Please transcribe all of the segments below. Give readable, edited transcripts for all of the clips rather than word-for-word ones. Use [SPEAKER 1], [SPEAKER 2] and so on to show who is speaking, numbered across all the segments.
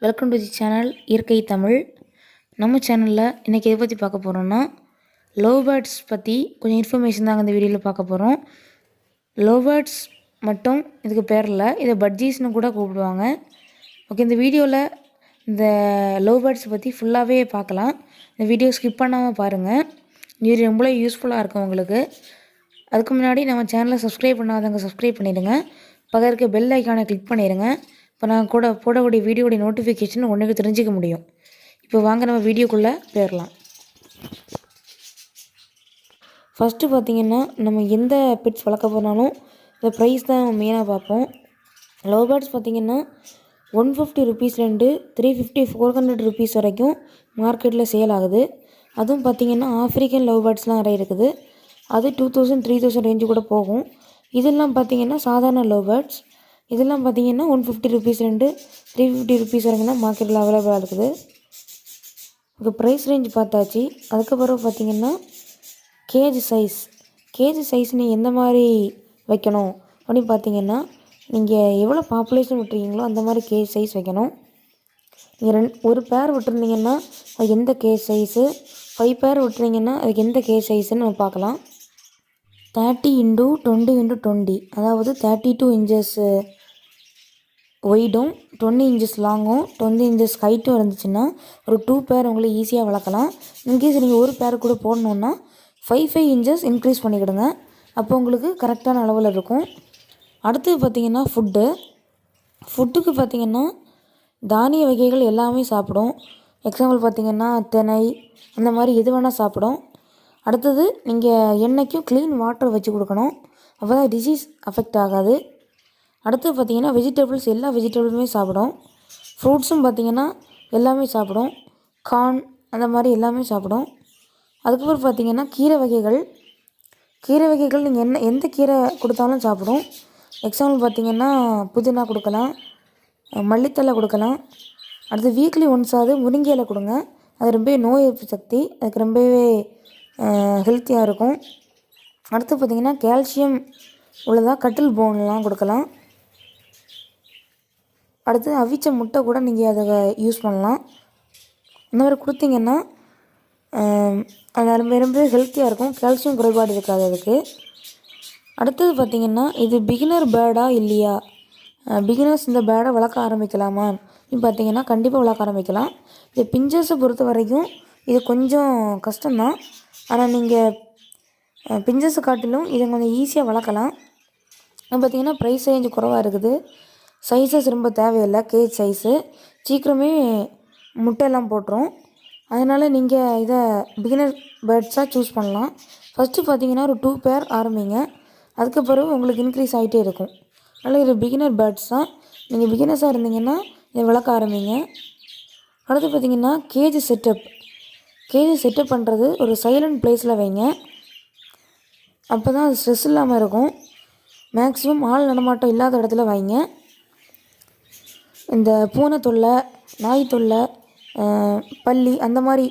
[SPEAKER 1] Welcome to the channel இயற்கை தமிழ். நம்ம சேனலில் இன்றைக்கி எதை பற்றி பார்க்க போகிறோன்னா, லவ் பேர்ட்ஸ் பற்றி கொஞ்சம் இன்ஃபர்மேஷன் தாங்க இந்த வீடியோவில் பார்க்க போகிறோம். லவ் பேர்ட்ஸ் மட்டும் இதுக்கு பேர் இல்லை, இதை பட்ஜீஸ்னு கூட கூப்பிடுவாங்க. ஓகே, இந்த வீடியோவில் இந்த லவ் பேர்ட்ஸ் பற்றி ஃபுல்லாகவே பார்க்கலாம். இந்த வீடியோ ஸ்கிப் பண்ணாமல் பாருங்கள். இது ரொம்ப யூஸ்ஃபுல்லாக இருக்கும் உங்களுக்கு. அதுக்கு முன்னாடி நம்ம சேனலை சப்ஸ்கிரைப் பண்ணாதவங்க சப்ஸ்கிரைப் பண்ணிடுங்க. பக்கத்தில் இருக்க பெல் ஐக்கானை கிளிக் பண்ணிடுங்க. இப்போ நான் கூட போடக்கூடிய வீடியோடைய நோட்டிஃபிகேஷன் ஒன்றுக்கு தெரிஞ்சிக்க முடியும். இப்போ வாங்க நம்ம வீடியோக்குள்ளே போயிடலாம். ஃபஸ்ட்டு பார்த்திங்கன்னா, நம்ம எந்த பெட்ஸ் வளர்க்க போனாலும் இந்த ப்ரைஸ் தான் மெயினாக பார்ப்போம். லவ் பேர்ட்ஸ் பார்த்திங்கன்னா 150 ருபீஸ்லேருந்து 350 400 ருபீஸ் வரைக்கும் மார்க்கெட்டில் சேல் ஆகுது. அதுவும் பார்த்திங்கன்னா ஆஃப்ரிக்கன் லவ் பேர்ட்ஸ்லாம் நிறைய இருக்குது. அது 2000 3000 ரேஞ்சு கூட போகும். இதெல்லாம் பார்த்திங்கன்னா சாதாரண லவ் பேர்ட்ஸ். இதெல்லாம் பார்த்திங்கன்னா 150 ருபீஸ்லேருந்து 350 ருபீஸ் வரைக்கும் தான் மார்க்கெட்டில் அவைலபிளாக இருக்குது. இப்போ ப்ரைஸ் ரேஞ்ச் பார்த்தாச்சு. அதுக்கப்புறம் பார்த்திங்கன்னா கேஜ் சைஸ் நீங்கள் எந்த மாதிரி வைக்கணும் அப்படின்னு பார்த்திங்கன்னா, நீங்கள் எவ்வளோ பாப்புலேஷன் விட்டுருக்கீங்களோ அந்த மாதிரி கேஜ் சைஸ் வைக்கணும். நீங்கள் ஒரு பேர் விட்டுருந்தீங்கன்னா அது எந்த கேஜ் சைஸு, 5 பேர் விட்டுருந்தீங்கன்னா அதுக்கு எந்த கேஜ் சைஸுன்னு நம்ம பார்க்கலாம். 30 × 20 × 20, அதாவது 32 இன்ச்சஸ் ஒய்டும் 20 இன்ச்சஸ் லாங்கும் 20 இன்ச்சஸ் ஹைட்டும் இருந்துச்சுன்னா ஒரு 2 பேர் உங்களுக்கு ஈஸியாக வளர்க்கலாம். இன்கேஸ் நீங்கள் ஒரு பேர் கூட போடணுன்னா 5 இன்ச்சஸ் இன்க்ரீஸ் பண்ணிக்கிடுங்க. அப்போ உங்களுக்கு கரெக்டான அளவில் இருக்கும். அடுத்தது பார்த்திங்கன்னா ஃபுட்டுக்கு பார்த்திங்கன்னா தானிய வகைகள் எல்லாமே சாப்பிடும். எக்ஸாம்பிள் பார்த்திங்கன்னா தினை, அந்த மாதிரி எது வேணால் சாப்பிடும். அடுத்தது நீங்கள் எண்ணெய்க்கும் க்ளீன் வாட்டர் வச்சு கொடுக்கணும். அப்போ தான் டிசீஸ் அஃபெக்ட் ஆகாது. அடுத்து பார்த்திங்கன்னா வெஜிடபிள்ஸ், எல்லா வெஜிடபிளுமே சாப்பிடும். ஃப்ரூட்ஸும் பார்த்திங்கன்னா எல்லாமே சாப்பிடும். கார்ன் அந்த மாதிரி எல்லாமே சாப்பிடும். அதுக்கப்புறம் பார்த்திங்கன்னா கீரை வகைகள் நீங்கள் எந்த கீரை கொடுத்தாலும் சாப்பிடும். எக்ஸாம்பிள் பார்த்திங்கன்னா புதினா கொடுக்கலாம், மல்லித்தழை கொடுக்கலாம். அடுத்து வீக்லி ஒன்ஸாவது முருங்கை இலை கொடுங்க. அது ரொம்பவே நோய் எதிர்ப்பு சக்தி, அதுக்கு ரொம்பவே ஹெல்த்தியாக இருக்கும். அடுத்து பார்த்திங்கன்னா கால்சியம் உள்ளதாக கட்டில் போன்லாம் கொடுக்கலாம். அடுத்து அவிச்ச முட்டை கூட நீங்கள் அதை யூஸ் பண்ணலாம். இந்த மாதிரி கொடுத்தீங்கன்னா அது ரொம்ப ஹெல்த்தியாக இருக்கும். கால்சியம் குறைபாடு இருக்காது அதுக்கு. அடுத்தது பார்த்திங்கன்னா, இது பிகினர் பேர்டா இல்லையா, பிகினர்ஸ் இந்த பேர்டை வளர்க்க ஆரம்பிக்கலாமா அப்படின்னு பார்த்திங்கன்னா கண்டிப்பாக வளர்க்க ஆரம்பிக்கலாம். இது பிஞ்சர்ஸை பொறுத்த வரைக்கும் இது கொஞ்சம் கஷ்டம்தான். ஆனால் நீங்கள் பிஞ்சர்ஸை காட்டிலும் இதை கொஞ்சம் ஈஸியாக வளர்க்கலாம். பார்த்திங்கன்னா ப்ரைஸ் ரேஞ்சு குறைவாக இருக்குது. சைஸஸ் ரொம்ப தேவையில்லை. கேஜ் சைஸு சீக்கிரமே முட்டையெல்லாம் போட்டுரும். அதனால் நீங்கள் இதை பிகினர் பேர்ட்ஸாக சூஸ் பண்ணலாம். ஃபஸ்ட்டு பார்த்திங்கன்னா ஒரு 2 பேர் ஆரம்பிங்க. அதுக்கப்புறம் உங்களுக்கு இன்க்ரீஸ் ஆகிட்டே இருக்கும். அதனால் இது பிகினர் பேர்ட்ஸ் தான். நீங்கள் பிகினர்ஸாக இருந்தீங்கன்னா இதை வளர்க்க ஆரம்பிங்க. அடுத்து பார்த்திங்கன்னா கேஜ் செட்டப் பண்ணுறது ஒரு சைலண்ட் பிளேஸில் வைங்க. அப்போ தான் அது ஸ்ட்ரெஸ் இல்லாமல் இருக்கும். மேக்ஸிமம் ஆள் நடமாட்டம் இல்லாத இடத்துல வைங்க. இந்த பூனை தொல்லை, நாய் தொல்லை, பல்லி அந்த மாதிரி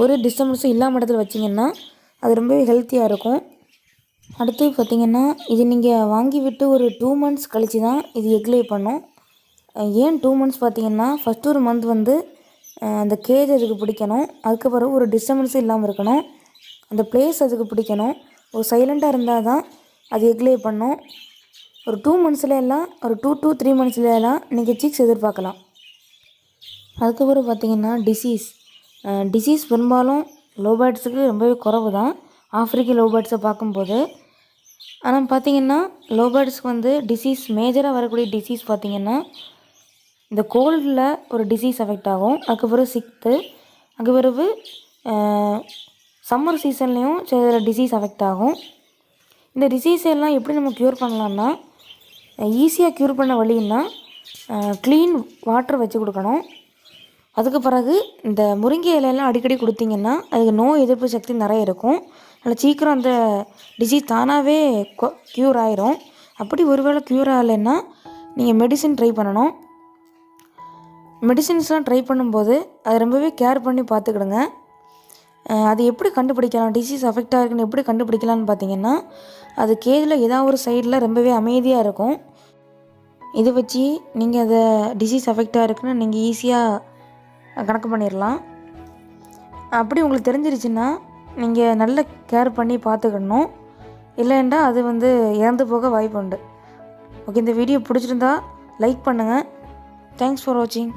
[SPEAKER 1] ஒரு டிஸ்டர்பன்ஸும் இல்லாமல் இடத்துல வச்சிங்கன்னா அது ரொம்பவே ஹெல்த்தியாக இருக்கும். அடுத்து பார்த்திங்கன்னா, இது நீங்கள் வாங்கி விட்டு ஒரு 2 மந்த்ஸ் கழித்து தான் இது எக்லே பண்ணும். ஏன் 2 மந்த்ஸ் பார்த்திங்கன்னா, ஃபஸ்ட்டு ஒரு மந்த் வந்து அந்த கேஜ் அதுக்கு பிடிக்கணும். அதுக்கப்புறம் ஒரு டிஸ்டர்பன்ஸும் இல்லாமல் இருக்கணும். அந்த பிளேஸ் அதுக்கு பிடிக்கணும். ஒரு சைலண்ட்டாக இருந்தால் தான் அது எக்லே பண்ணும். ஒரு 2 மந்த்ஸில் எல்லாம், ஒரு 2 to 3 மந்த்ஸில் எல்லாம் நீங்கள் சிக்ஸ் எதிர்பார்க்கலாம். அதுக்கப்புறம் பார்த்திங்கன்னா டிசீஸ் பெரும்பாலும் லவ் பேர்ட்ஸுக்கு ரொம்பவே குறைவு தான் ஆஃப்ரிக்கன் லவ் பேர்ட்ஸை பார்க்கும்போது. ஆனால் பார்த்திங்கன்னா லவ் பேர்ட்ஸுக்கு வந்து டிசீஸ் மேஜராக வரக்கூடிய டிசீஸ் பார்த்திங்கன்னா, இந்த கோல்டில் ஒரு டிசீஸ் அஃபெக்ட் ஆகும். அதுக்கப்புறம் அதுக்கப்புறவு சம்மர் சீசன்லேயும் சில டிசீஸ் அஃபெக்ட் ஆகும். இந்த டிசீஸ் எல்லாம் எப்படி நம்ம க்யூர் பண்ணலான்னா, ஈஸியாக க்யூர் பண்ண வழின்னா க்ளீன் வாட்டர் வச்சு கொடுக்கணும். அதுக்கு பிறகு இந்த முருங்கை இலையெல்லாம் அடிக்கடி கொடுத்தீங்கன்னா அதுக்கு நோய் எதிர்ப்பு சக்தி நிறைய இருக்கும். அதில் சீக்கிரம் அந்த டிசீஸ் தானாகவே க்யூர் ஆயிரும். அப்படி ஒருவேளை க்யூர் ஆகலைன்னா நீங்கள் மெடிசின் ட்ரை பண்ணணும். மெடிசின்ஸ்லாம் ட்ரை பண்ணும்போது அதை ரொம்பவே கேர் பண்ணி பார்த்துக்கிடுங்க. அது எப்படி கண்டுபிடிக்கலாம், டிசீஸ் அஃபெக்ட் ஆகிருக்குன்னு எப்படி கண்டுபிடிக்கலான்னு பார்த்தீங்கன்னா, அது கேஜில் ஏதாவது ஒரு சைடில் ரொம்பவே அமைதியாக இருக்கும். இதை வச்சு நீங்கள் அதை டிசீஸ் அஃபெக்டாக இருக்குன்னு நீங்கள் ஈஸியாக கணக்கு பண்ணிடலாம். அப்படி உங்களுக்கு தெரிஞ்சிருச்சுன்னா நீங்கள் நல்ல கேர் பண்ணி பார்த்துக்கணும். இல்லைண்டா அது இறந்து போக வாய்ப்பு உண்டு. ஓகே, இந்த வீடியோ பிடிச்சிருந்தா லைக் பண்ணுங்கள். தேங்க்ஸ் ஃபார் வாட்சிங்.